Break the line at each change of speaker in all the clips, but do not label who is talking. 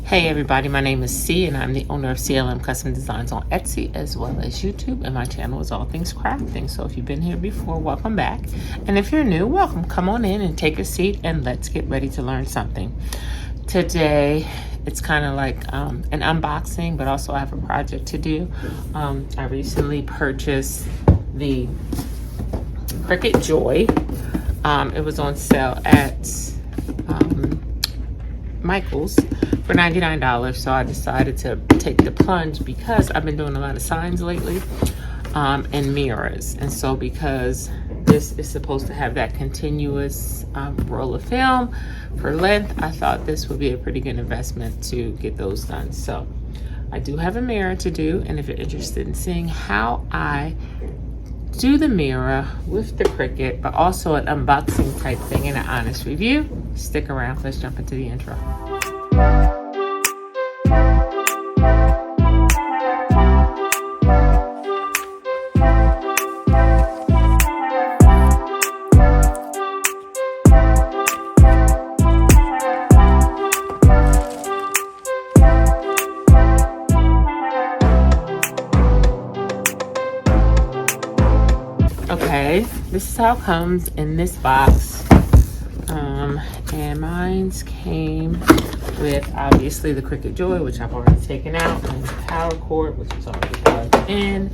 Hey everybody, my name is C and I'm the owner of CLM Custom Designs on Etsy as well as YouTube, and my channel is all things crafting. So if you've been here before, welcome back. And if you're new, welcome. Come on in and take a seat and let's get ready to learn something. Today, it's kind of like an unboxing, but also I have a project to do. I recently purchased the Cricut Joy. It was on sale at Michael's for $99, so I decided to take the plunge because I've been doing a lot of signs lately and mirrors. And so because this is supposed to have that continuous roll of film for length, I thought this would be a pretty good investment to get those done. So I do have a mirror to do, and if you're interested in seeing how I do the mirror with the Cricut, but also an unboxing type thing and an honest review, stick around. Let's jump into the intro. Okay, this is how it comes in this box, and mine's came with obviously the Cricut Joy, which I've already taken out, and the power cord, which is already plugged in.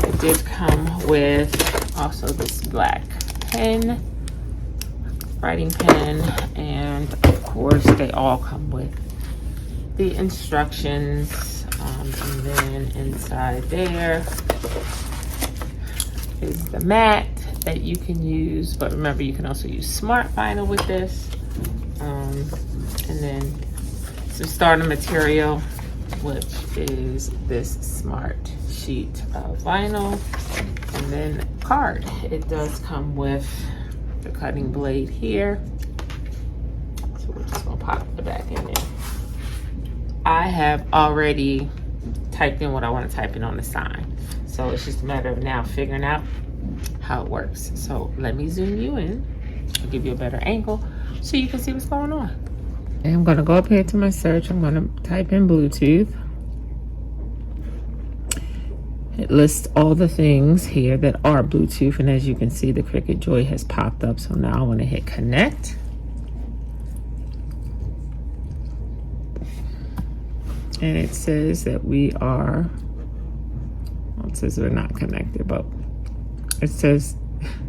It did come with also this black pen, writing pen, and of course they all come with the instructions, and then inside there is the mat that you can use, but remember you can also use smart vinyl with this, and then some starter material, which is this smart sheet of vinyl, and then card. It does come with the cutting blade here, so we're just gonna pop the back in there. I have already typed in what I want to type in on the sign, so it's just a matter of now figuring out how it works. So let me zoom you in. I'll give you a better angle so you can see what's going on. And I'm going to go up here to my search. I'm going to type in Bluetooth. It lists all the things here that are Bluetooth, and as you can see, the Cricut Joy has popped up. So now I want to hit connect. And it says that we are, well, it says we're not connected, but it says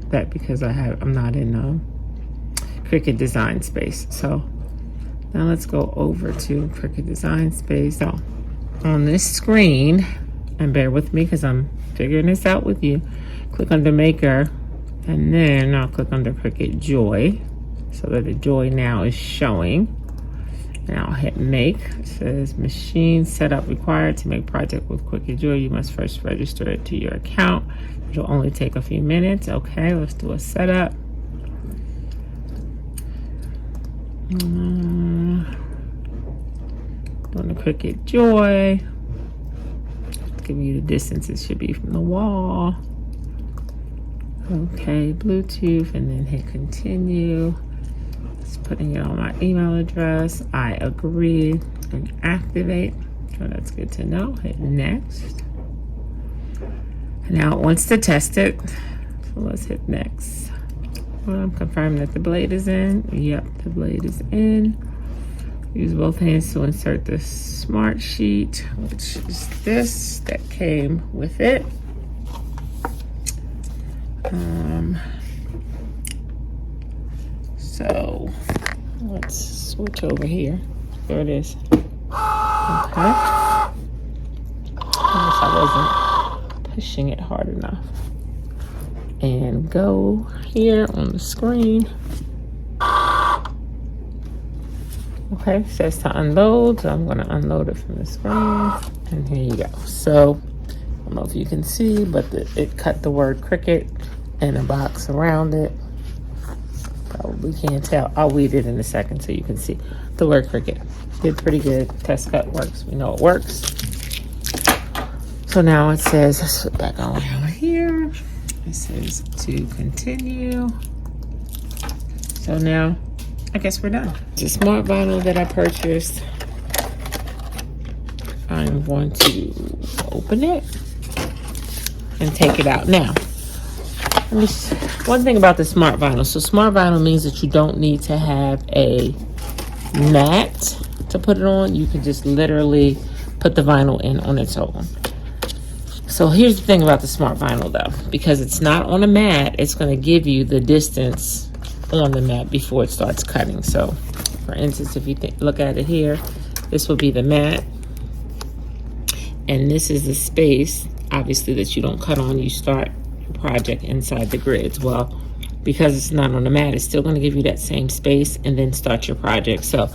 that because I'm not in Cricut Design Space. So now let's go over to Cricut Design Space. So on this screen, and bear with me because I'm figuring this out with you, click under Maker, and then I'll click under Cricut Joy so that the Joy now is showing. And I'll hit make. It says machine setup required to make project with Cricut Joy. You must first register it to your account. It'll only take a few minutes. Okay, let's do a setup. Doing the Cricut Joy. Give you the distance it should be from the wall. Okay, Bluetooth, and then hit continue. Putting it on my email address. I agree and activate. So that's good to know. Hit next. And now it wants to test it. So let's hit next. Confirm that the blade is in. Yep, the blade is in. Use both hands to insert the smart sheet, which is this that came with it. So let's switch over here. There it is. Okay. I guess I wasn't pushing it hard enough. And go here on the screen. Okay, it says to unload. So I'm going to unload it from the screen. And here you go. So I don't know if you can see, but it cut the word Cricut in a box around it. Probably can't tell. I'll weed it in a second so you can see the word Cricut. Did pretty good. Test cut works. We know it works. So now it says, let's flip back on here. It says to continue. So now I guess we're done. The smart vinyl that I purchased, I'm going to open it and take it out. Now, one thing about the smart vinyl. So smart vinyl means that you don't need to have a mat to put it on. You can just literally put the vinyl in on its own. So here's the thing about the smart vinyl though, because it's not on a mat, it's going to give you the distance on the mat before it starts cutting. So for instance, if you look at it here, this will be the mat, and this is the space obviously that you don't cut on. You start your project inside the grids. Well, because it's not on the mat, it's still going to give you that same space and then start your project. So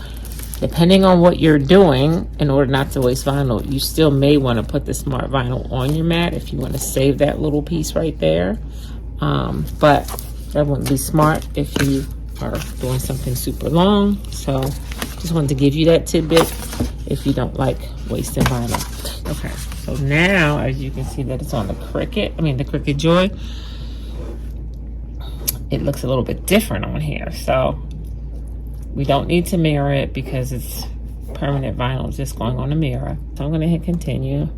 depending on what you're doing, in order not to waste vinyl, you still may want to put the smart vinyl on your mat if you want to save that little piece right there. But that wouldn't be smart if you are doing something super long. So just wanted to give you that tidbit if you don't like wasting vinyl. Okay, so now as you can see that it's on the Cricut, the Cricut Joy. It looks a little bit different on here. So we don't need to mirror it because it's permanent vinyl just going on the mirror. So I'm going to hit continue.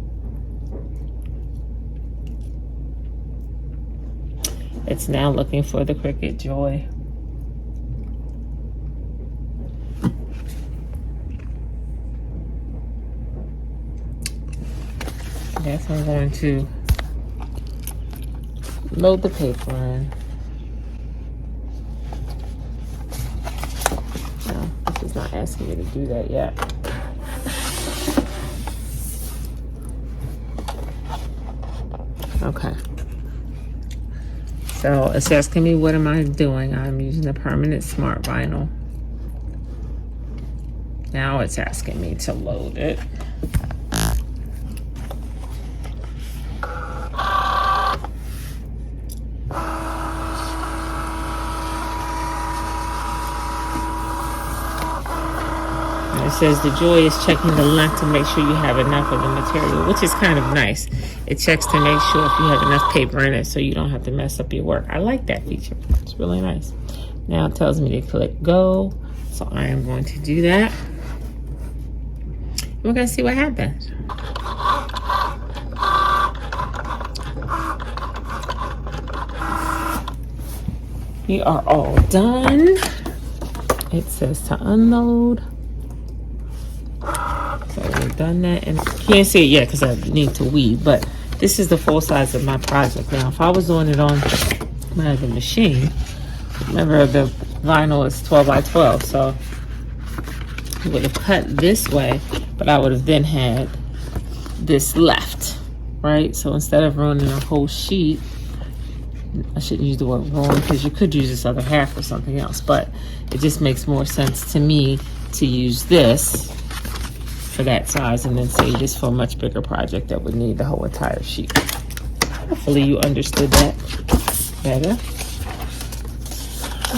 It's now looking for the Cricut Joy. Yes, I'm going to load the paper in. No, this is not asking me to do that yet. Okay. So it's asking me what am I doing. I'm using the permanent smart vinyl. Now it's asking me to load it. It says the Joy is checking the length to make sure you have enough of the material, which is kind of nice. It checks to make sure if you have enough paper in it so you don't have to mess up your work. I like that feature. It's really nice. Now it tells me to click go. So I am going to do that. We're going to see what happens. We are all done. It says to unload. So we've done that, and can't see it yet because I need to weed, but this is the full size of my project. Now, if I was doing it on my other machine, remember the vinyl is 12 by 12, so I would have cut this way, but I would have then had this left, right? So instead of running a whole sheet, I shouldn't use the word ruin because you could use this other half for something else, but it just makes more sense to me to use this for that size and then save this for a much bigger project that would need the whole entire sheet. Hopefully you understood that better.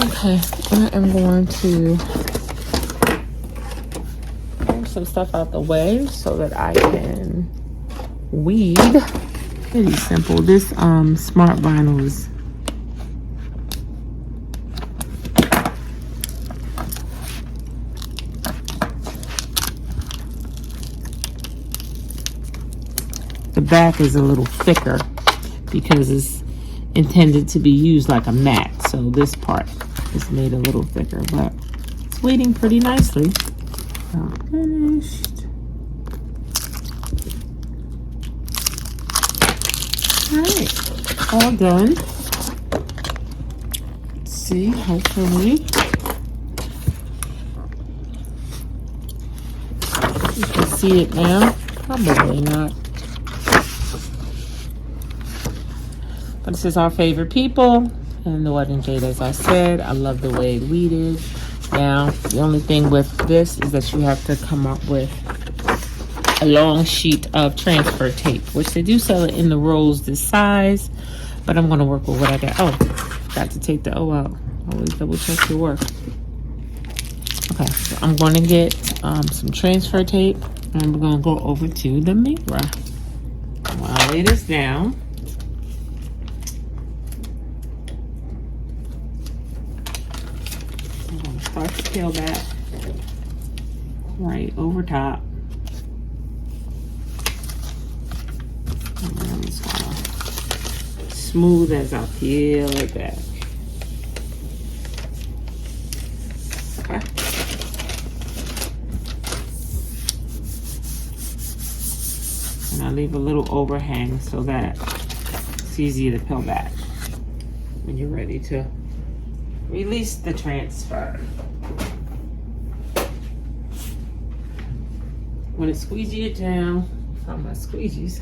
Okay, I am going to move some stuff out the way so that I can weed. Pretty simple. This smart vinyl is the back is a little thicker because it's intended to be used like a mat. So this part is made a little thicker, but it's weighting pretty nicely. Finished. All right, all done. Let's see, hopefully you can see it now. Probably not. But this is our favorite people and the wedding jade. As I said, I love the way it weeded. Now, the only thing with this is that you have to come up with a long sheet of transfer tape, which they do sell it in the rolls this size, but I'm going to work with what I got. Oh, got to take the O out. Always double check your work. Okay, so I'm going to get some transfer tape, and we're going to go over to the mirror. I'm going to lay this down. I'm going to start to peel back right over top. And then I'm just gonna smooth as I peel it back. Okay. And I leave a little overhang so that it's easy to peel back when you're ready to release the transfer. I'm gonna squeegee it down. Found my squeegees.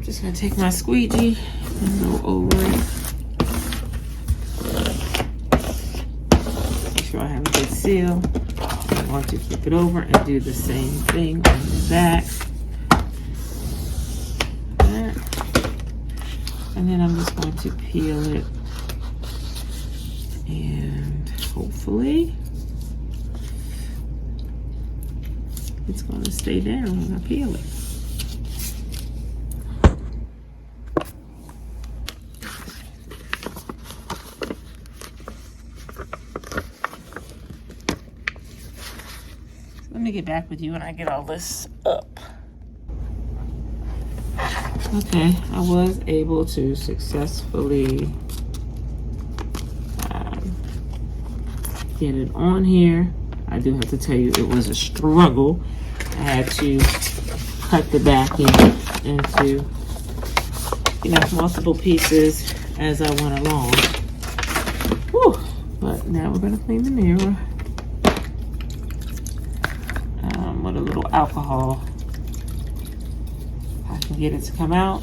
Just gonna take my squeegee and go over it. Make sure I have a good seal. I'm going to flip it over and do the same thing on the back. And then I'm just going to peel it, and hopefully it's going to stay down when I peel it. Let me get back with you when I get all this up. Okay, I was able to successfully get it on here. I do have to tell you, it was a struggle. I had to cut the backing into, multiple pieces as I went along. Whew. But now we're gonna clean the mirror with a little alcohol. I can get it to come out.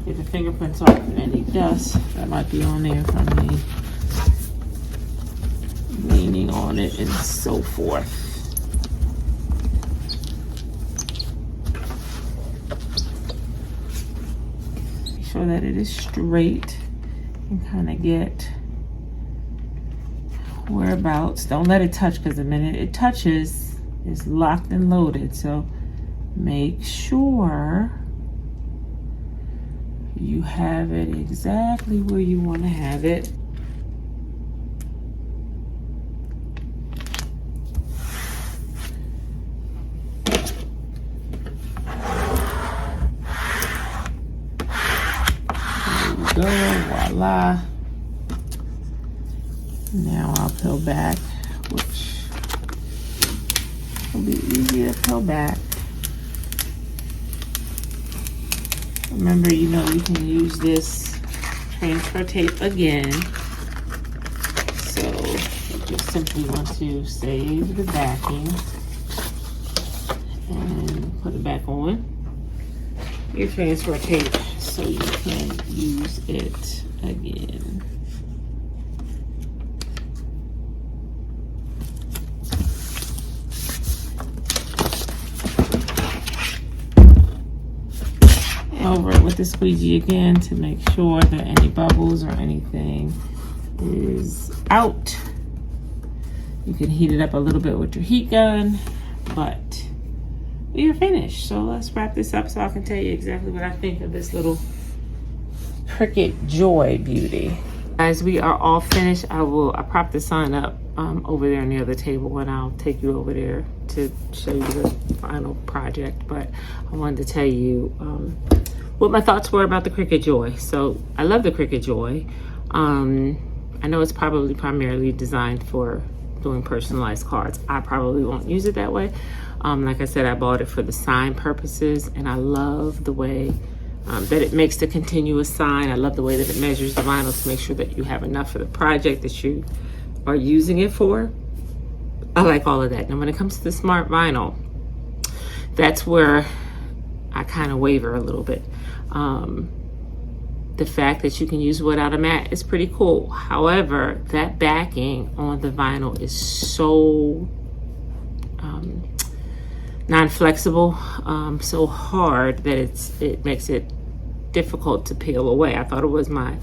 Get the fingerprints off and any dust that might be on there from me leaning on it and so forth. Make sure that it is straight and kind of get whereabouts. Don't let it touch, because the minute it touches, it's locked and loaded. So make sure you have it exactly where you want to have it. There we go, voila. Now I'll peel back, which will be easy to peel back. Remember, you can use this transfer tape again. So you just simply want to save the backing and put it back on your transfer tape so you can use it again. Over it with the squeegee again to make sure that any bubbles or anything is out. You can heat it up a little bit with your heat gun, but we are finished. So let's wrap this up so I can tell you exactly what I think of this little Cricut Joy beauty. Guys, we are all finished. I propped the sign up over there near the table, and I'll take you over there to show you the final project. But I wanted to tell you what my thoughts were about the Cricut Joy. So I love the Cricut Joy. I know it's probably primarily designed for doing personalized cards. I probably won't use it that way. Like I said, I bought it for the sign purposes, and I love the way that it makes the continuous sign. I love the way that it measures the vinyl to make sure that you have enough for the project that you are using it for. I like all of that. Now when it comes to the smart vinyl, that's where I kind of waver a little bit. The fact that you can use wood out of mat is pretty cool. However, that backing on the vinyl is so non-flexible, so hard that it makes it difficult to peel away. I thought it was my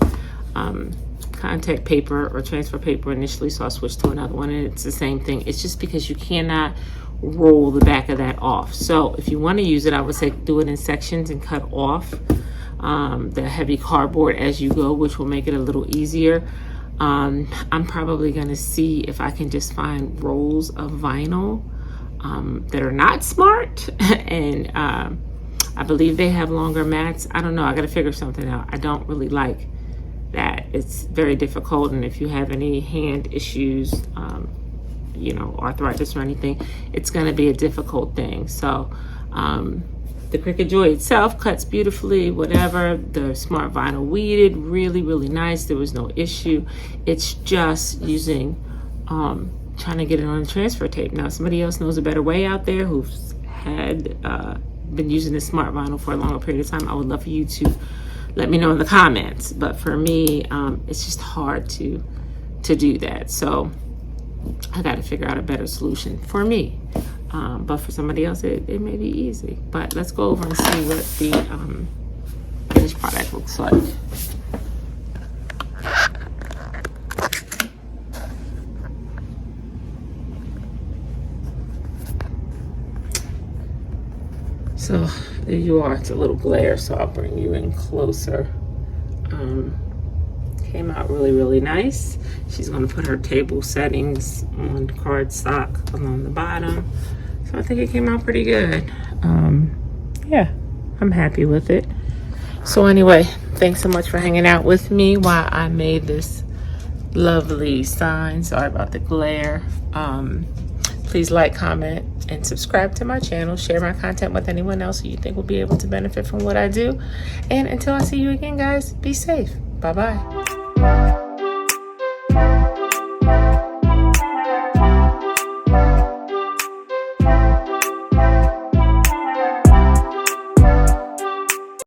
contact paper or transfer paper initially, so I switched to another one, and it's the same thing. It's just because you cannot roll the back of that off. So if you want to use it, I would say do it in sections and cut off the heavy cardboard as you go, which will make it a little easier. I'm probably going to see if I can just find rolls of vinyl that are not smart and I believe they have longer mats. I don't know. I got to figure something out. I don't really like that. It's very difficult. And if you have any hand issues, you know, arthritis or anything, it's going to be a difficult thing. So the Cricut Joy itself cuts beautifully, whatever. The smart vinyl weeded, really, really nice. There was no issue. It's just using, trying to get it on the transfer tape. Now, if somebody else knows a better way out there who's had, been using this smart vinyl for a longer period of time, I would love for you to let me know in the comments. But for me, it's just hard to do that. So I got to figure out a better solution for me. But for somebody else, it may be easy. But let's go over and see what the finished product looks like. So there you are. It's a little glare, so I'll bring you in closer. Came out really, really nice. She's going to put her table settings on cardstock along the bottom. So I think it came out pretty good. Yeah, I'm happy with it. So anyway, thanks so much for hanging out with me while I made this lovely sign. Sorry about the glare. Please like, comment, and subscribe to my channel. Share my content with anyone else who you think will be able to benefit from what I do. And until I see you again, guys, be safe. Bye-bye.